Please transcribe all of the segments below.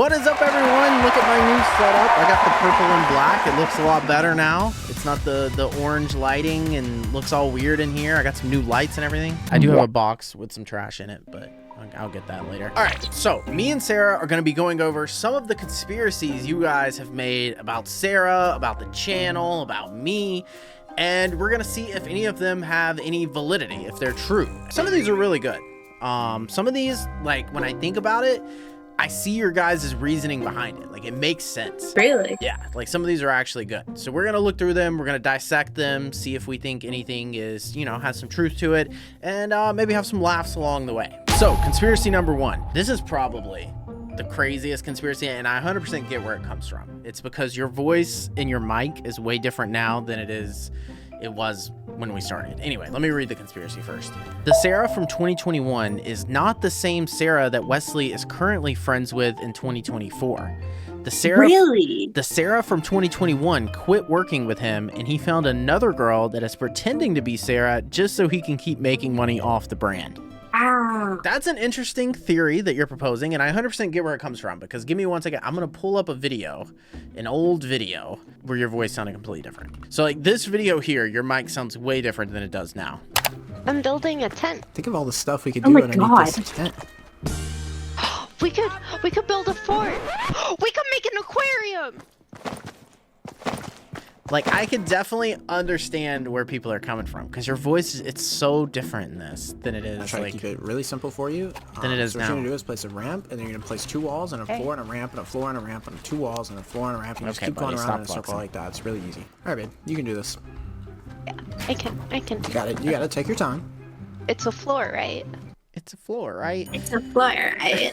What is up, everyone? Look at my new setup. I got the purple and black. It looks a lot better now. It's not the orange lighting and looks all weird in here. I got some new lights and everything. I do have a box with some trash in it, but I'll get that later. All right, so me and Sarah are going to be going over some of the conspiracies you guys have made about Sarah, about the channel, about me, and we're going to see if any of them have any validity, if they're true. Some of these are really good. Some of these, like, when I think about it, I see your guys' reasoning behind it. Like, it makes sense. Really? Yeah, like some of these are actually good. So we're gonna look through them, we're gonna dissect them, see if we think anything is, you know, has some truth to it, and maybe have some laughs along the way. So, conspiracy number one. This is probably the craziest conspiracy, and I 100% get where it comes from. It's because your voice in your mic is way different now than it was when we started. Anyway, let me read the conspiracy first. The Sarah from 2021 is not the same Sarah that Wesley is currently friends with in 2024. The Sarah from 2021 quit working with him, and he found another girl that is pretending to be Sarah just so he can keep making money off the brand. That's an interesting theory that you're proposing, and I 100% get where it comes from, because give me one second. I'm going to pull up a video, an old video, where your voice sounded completely different. So, like, this video here, your mic sounds way different than it does now. I'm building a tent. Think of all the stuff we could do underneath this tent. We could build a fort. We could make an aquarium. Like, I could definitely understand where people are coming from, because your voice, it's so different in this than it is. I'll try to keep it really simple for you. Than it is so now. What you're going to do is place a ramp, and then you're going to place two walls, and a floor, and a ramp, and a floor, and a ramp, and two walls, and a floor, and a ramp. And you just keep going around in a circle like that. It's really easy. All right, babe. You can do this. Yeah, I can. You got it. You got to take your time. It's a floor, right? It's a floor, right? It's a floor, right?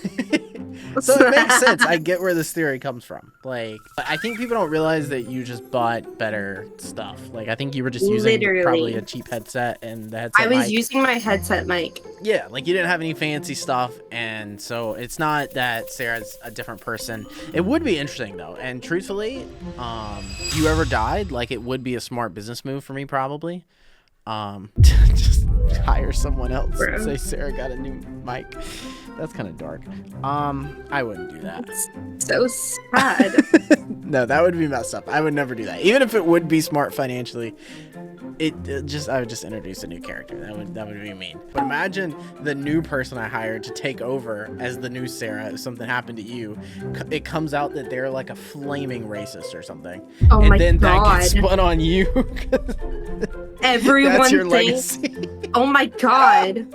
So it makes sense. I get where this theory comes from. Like, I think people don't realize that you just bought better stuff. Like, I think you were just using probably a cheap headset, and the headset I was mic. using my headset mic. Yeah, like, you didn't have any fancy stuff, and so it's not that Sarah's a different person. It would be interesting, though, and truthfully, if you ever died, like, it would be a smart business move for me, probably. Just hire someone else and say Sarah got a new mic. That's kind of dark. I wouldn't do that. It's so sad. No, that would be messed up. I would never do that. Even if it would be smart financially, I would just introduce a new character. That would be mean. But imagine the new person I hired to take over as the new Sarah. If something happened to you, it comes out that they're like a flaming racist or something. Oh and my then God. that gets spun on you. Everyone That's your thinks. legacy. Oh my God.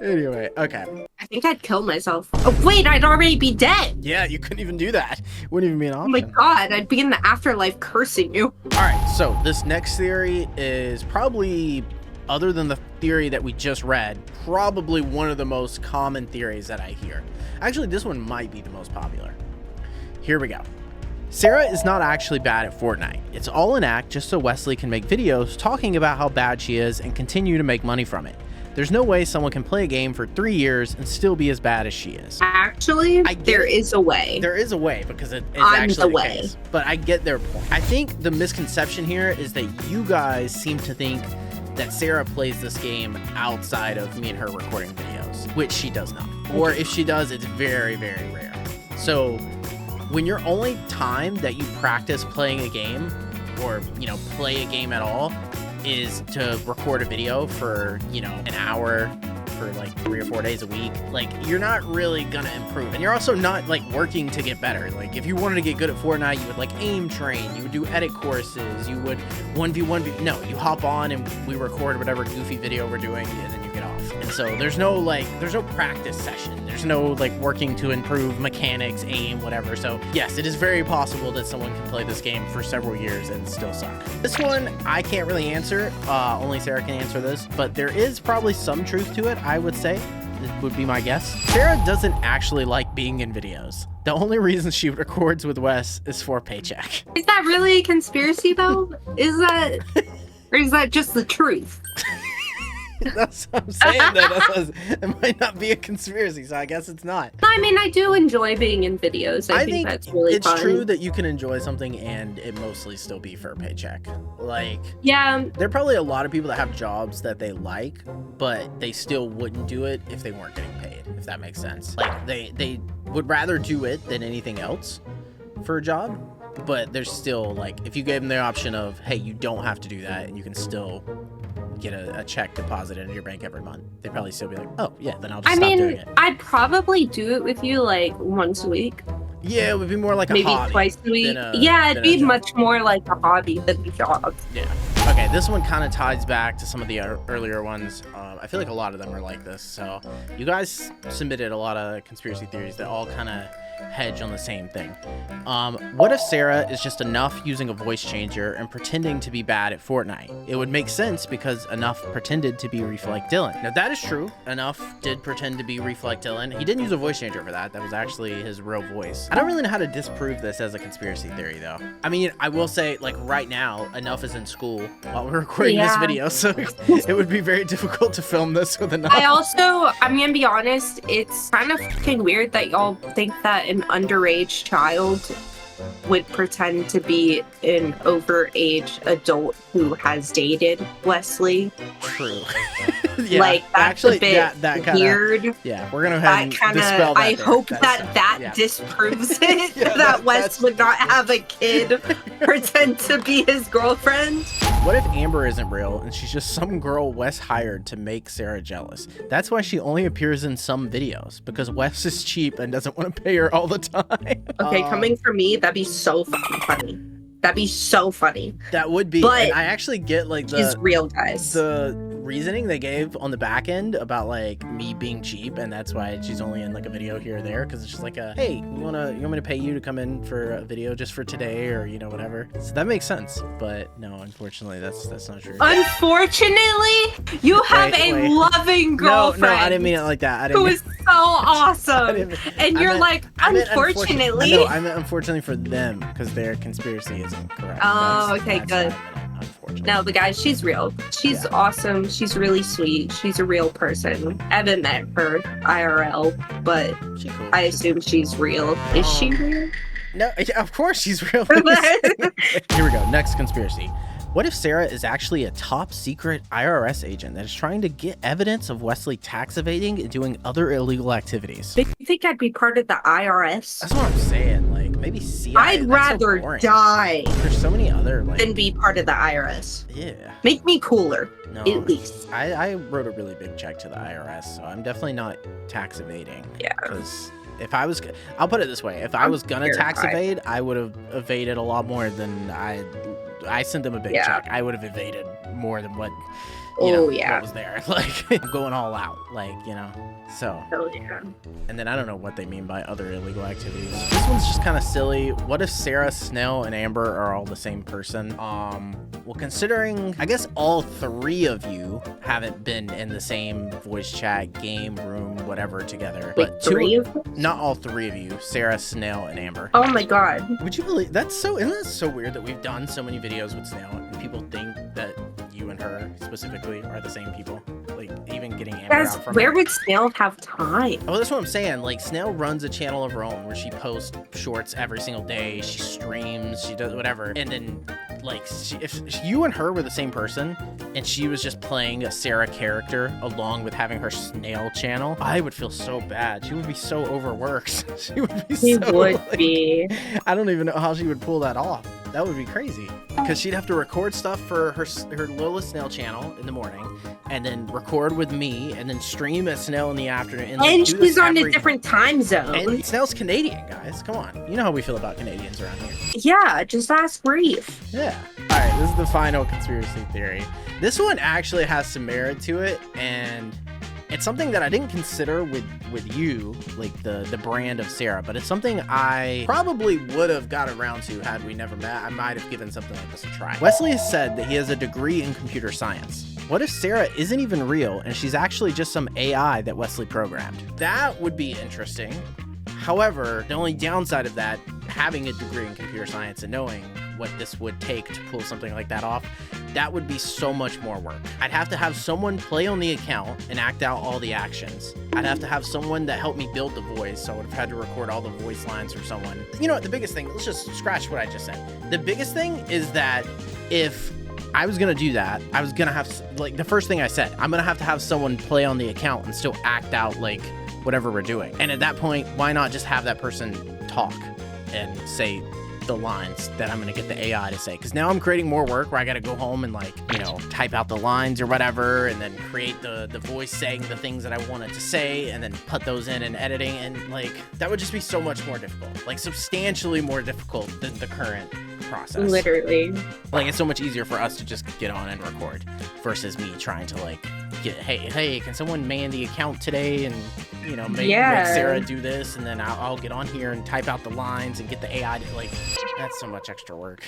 Anyway, okay. I think I'd kill myself. Oh wait, I'd already be dead. Yeah, you couldn't even do that. Wouldn't even be an Oh option. my God, I'd be in the afterlife cursing you. All right, so this next theory is probably, other than the theory that we just read, probably one of the most common theories that I hear. Actually, this one might be the most popular. Here we go. Sarah is not actually bad at Fortnite. It's all an act just so Wesley can make videos talking about how bad she is and continue to make money from it. There's no way someone can play a game for 3 years and still be as bad as she is. Actually, there is a way. There is a way, because it is I'm actually the way. case. But I get their point. I think the misconception here is that you guys seem to think that Sarah plays this game outside of me and her recording videos, which she does not. Or if she does, it's very, very rare. So when your only time that you practice playing a game, or, you know, play a game at all, is to record a video for, you know, an hour for like 3 or 4 days a week, like, you're not really gonna improve. And you're also not like working to get better. Like, if you wanted to get good at Fortnite, you would like aim train, you would do edit courses, you would 1v1. No, you hop on and we record whatever goofy video we're doing, and then you get off. And so there's no practice session. There's no like working to improve mechanics, aim, whatever. So yes, it is very possible that someone can play this game for several years and still suck. This one I can't really answer. Only Sarah can answer this, but there is probably some truth to it, I would say. It would be my guess. Sarah doesn't actually like being in videos. The only reason she records with Wes is for a paycheck. Is that really a conspiracy though? Or is that just the truth? That's what I'm saying, though. It might not be a conspiracy, so I guess it's not. I mean, I do enjoy being in videos. I think that's really it's fun. true that you can enjoy something and it mostly still be for a paycheck. Like, yeah, there are probably a lot of people that have jobs that they like, but they still wouldn't do it if they weren't getting paid, if that makes sense. Like they would rather do it than anything else for a job, but there's still like, if you gave them the option of, hey, you don't have to do that and you can still get a check deposited into your bank every month, they'd probably still be like, oh yeah, then I'll just stop doing it. I'd probably do it with you like once a week. Yeah, it would be more like a maybe hobby. Twice a week. Yeah, it'd be much more like a hobby than a job. Yeah. Okay, this one kind of ties back to some of the earlier ones. I feel like a lot of them are like this. So you guys submitted a lot of conspiracy theories that all kind of hedge on the same thing. What if Sarah is just Enough using a voice changer and pretending to be bad at Fortnite? It would make sense because Enough pretended to be Reflect Dylan. Now that is true. Enough did pretend to be Reflect Dylan. He didn't use a voice changer for that. That was actually his real voice. I don't really know how to disprove this as a conspiracy theory though. I mean, I will say like right now, Enough is in school while we're recording this video, so it would be very difficult to film this with Enough. I'm gonna be honest, it's kind of fucking weird that y'all think that an underage child would pretend to be an overage adult who has dated Wesley. True. Yeah, like that's actually, a bit that kinda, weird. Yeah, we're gonna go ahead and dispel that. I hope that disproves it. Yeah, that Wes would not have a kid pretend to be his girlfriend. What if Amber isn't real and she's just some girl Wes hired to make Sarah jealous? That's why she only appears in some videos, because Wes is cheap and doesn't want to pay her all the time. Okay, coming from me, that'd be so fucking funny. That'd be so funny. That would be. But and I actually get like she's real, guys. The reasoning they gave on the back end about like me being cheap, and that's why she's only in like a video here or there, because it's just like a, hey, you want me to pay you to come in for a video just for today, or you know, whatever. So that makes sense. But no, unfortunately, that's not true. Unfortunately, you have a loving girlfriend. No, I didn't mean it like that. Who is so awesome. And you're like, unfortunately. No, I meant unfortunately for them, because their conspiracy isn't correct. Oh, okay, good. No, but guys, she's real. She's awesome. She's really sweet. She's a real person. I haven't met her IRL, but cool. I assume she's real. Is she real? No, of course she's real. Here we go. Next conspiracy. What if Sarah is actually a top secret IRS agent that is trying to get evidence of Wesley tax evading and doing other illegal activities? Do you think I'd be part of the IRS? That's what I'm saying. Like, maybe CIA. I'd rather die There's so many other than be part of the IRS. Yeah. Make me cooler, no, at least. I wrote a really big check to the IRS, so I'm definitely not tax evading. Yeah. Because if I was, I'll put it this way: if I was gonna tax evade, I would have evaded a lot more than I sent them a big check. I would have evaded more than what, what was there. Like, going all out, like, you know. So, and then I don't know what they mean by other illegal activities. This one's just kind of silly. What if Sarah, Snell, and Amber are all the same person? Well, considering, I guess all three of you haven't been in the same voice chat, game, room, whatever together. But not all three of you, Sarah, Snell, and Amber. Oh my God. Would you believe, isn't that so weird that we've done so many videos with Snell and people think that you and her specifically are the same people? Like, even getting Amber out from where would Snail have time? Oh, that's what I'm saying. Like, Snail runs a channel of her own where she posts shorts every single day. She streams, she does whatever. And then, like, if you and her were the same person and she was just playing a Sarah character along with having her Snail channel, I would feel so bad. She would be so overworked. She would be I don't even know how she would pull that off. That would be crazy. Because she'd have to record stuff for her Lola Snail channel in the morning, and then record with me, and then stream at Snail in the afternoon. And she's on a different time zone. And Snail's Canadian, guys. Come on. You know how we feel about Canadians around here. Yeah, just ask Reef. Yeah. All right, this is the final conspiracy theory. This one actually has some merit to it, and it's something that I didn't consider with you, like the brand of Sarah, but it's something I probably would have got around to had we never met. I might have given something like this a try. Wesley has said that he has a degree in computer science. What if Sarah isn't even real and she's actually just some AI that Wesley programmed? That would be interesting. However, the only downside of that, having a degree in computer science and knowing what this would take to pull something like that off, that would be so much more work. I'd have to have someone play on the account and act out all the actions. I'd have to have someone that helped me build the voice, so I would have had to record all the voice lines from someone. You know what, the biggest thing, let's just scratch what I just said. The biggest thing is that if I was gonna do that, I was gonna have, like, the first thing I said, I'm gonna have to have someone play on the account and still act out, like, whatever we're doing. And at that point, why not just have that person talk and say the lines that I'm gonna get the AI to say? Because now I'm creating more work where I gotta go home and like, you know, type out the lines or whatever, and then create the voice saying the things that I want it to say, and then put those in editing, and like that would just be so much more difficult, like substantially more difficult than the current process. Literally. Like it's so much easier for us to just get on and record versus me trying to like get, hey, can someone man the account today, and you know, make Sarah do this, and then I'll get on here and type out the lines and get the AI to, like, that's so much extra work.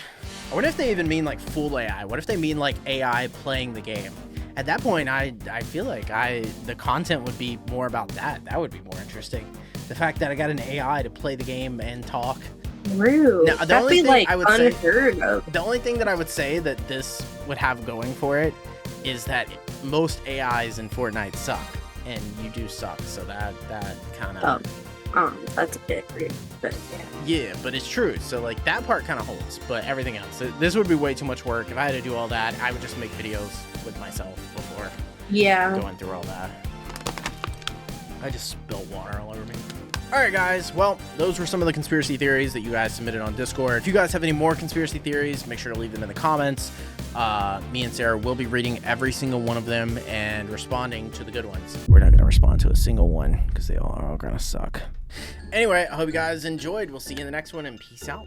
I wonder if they even mean like full AI. What if they mean like AI playing the game? At that point, I feel like the content would be more about that. That would be more interesting. The fact that I got an AI to play the game and talk. Rude. Now, That'd be like unheard of. The only thing that I would say that this would have going for it is that most AIs in Fortnite suck, and you do suck, so that kind of that's a bit rude, but yeah, but it's true. So like that part kind of holds, but everything else, this would be way too much work. If I had to do all that, I would just make videos with myself before going through all that. I just spilled water all over me. Alright guys, well, those were some of the conspiracy theories that you guys submitted on Discord. If you guys have any more conspiracy theories, make sure to leave them in the comments. Me and Sarah will be reading every single one of them and responding to the good ones. We're not going to respond to a single one because they all are all going to suck. Anyway, I hope you guys enjoyed. We'll see you in the next one, and peace out.